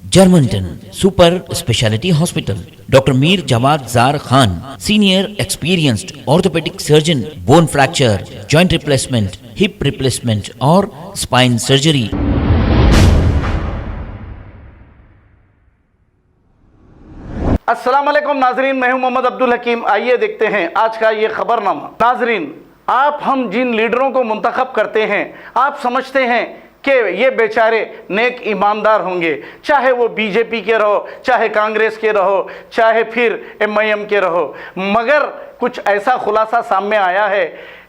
Germanton super speciality hospital, doctor Mir Jawad Jar Khan, senior experienced orthopaedic surgeon, bone fracture, joint replacement, hip replacement और spine surgery. अस्सलाम वालेकुम नाजरीन, मैं हूं मोहम्मद अब्दुल हकीम। आइए देखते हैं आज का ये खबरनामा। नाजरीन, आप हम जिन लीडरों को मुंतखब करते हैं, आप समझते हैं कि ये बेचारे नेक ईमानदार होंगे, चाहे वो बीजेपी के रहो, चाहे कांग्रेस के रहो, चाहे फिर एमआईएम के रहो, मगर कुछ ऐसा खुलासा सामने आया है।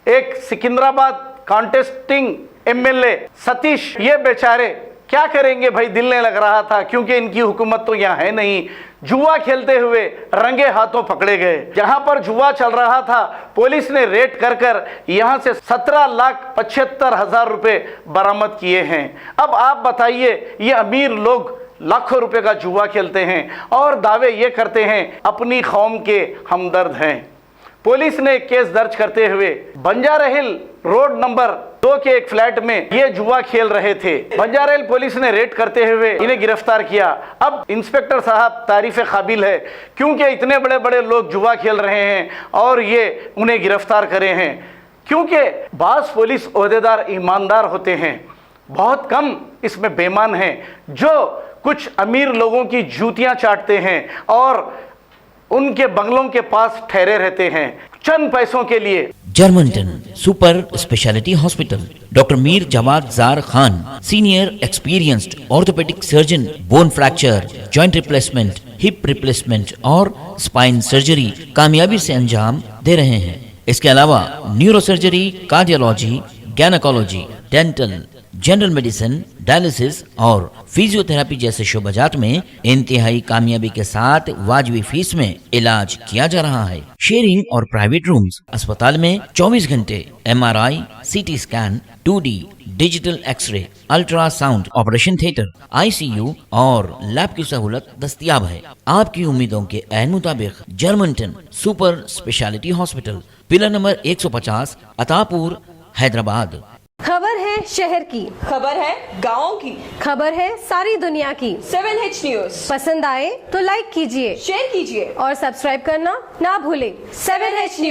एक सिकंदराबाद कॉन्टेस्टिंग एमएलए सतीश, ये बेचारे क्या करेंगे भाई, दिल नहीं लग रहा था, क्योंकि इनकी हुकूमत तो यहाँ है नहीं। जुआ खेलते हुए रंगे हाथों पकड़े गए। जहां पर जुआ चल रहा था, पुलिस ने रेड कर यहां से 17,75,000 रुपए बरामद किए हैं। अब आप बताइए, ये अमीर लोग लाखों रुपए का जुआ खेलते हैं और दावे ये करते हैं अपनी कौम के हमदर्द हैं। पुलिस ने केस दर्ज करते हुए बंजारा हिल रोड नंबर 2 के एक फ्लैट में ये जुआ खेल रहे थे। बंजारा हिल पुलिस ने रेड करते हुए इन्हें गिरफ्तार किया। अब इंस्पेक्टर साहब तारीफ काबिल है, क्योंकि इतने बड़े बड़े लोग जुआ खेल रहे हैं और ये उन्हें गिरफ्तार करे हैं। क्योंकि बास पुलिस ओहदेदार ईमानदार होते हैं, बहुत कम इसमें बेईमान हैं जो कुछ अमीर लोगों की जूतियां चाटते हैं और उनके बंगलों के पास ठहरे रहते हैं चंद पैसों के लिए। Germanton super speciality hospital, doctor Mir Jawad Jar Khan, senior experienced orthopaedic surgeon, bone fracture, joint replacement, hip replacement और स्पाइन सर्जरी कामयाबी से अंजाम दे रहे हैं। इसके अलावा neuro surgery, cardiology, gynaecology, dental, general medicine, dialysis और फिजियोथेरेपी जैसे शोबाजात में इंतहाई कामयाबी के साथ वाजिबी फीस में इलाज किया जा रहा है। शेयरिंग और प्राइवेट रूम्स, अस्पताल में 24 घंटे MRI, CT scan, 2D digital x-ray, ultrasound, operation theatre, ICU और लैब की सहूलत दस्तयाब है। आपकी उम्मीदों के ऐन मुताबिक Germanton super speciality hospital, pillar number 150, Attapur, Hyderabad. खबर है शहर की, खबर है गाँव की, खबर है सारी दुनिया की। 7H न्यूज पसंद आए तो लाइक कीजिए, शेयर कीजिए और सब्सक्राइब करना ना भूलें। 7H news.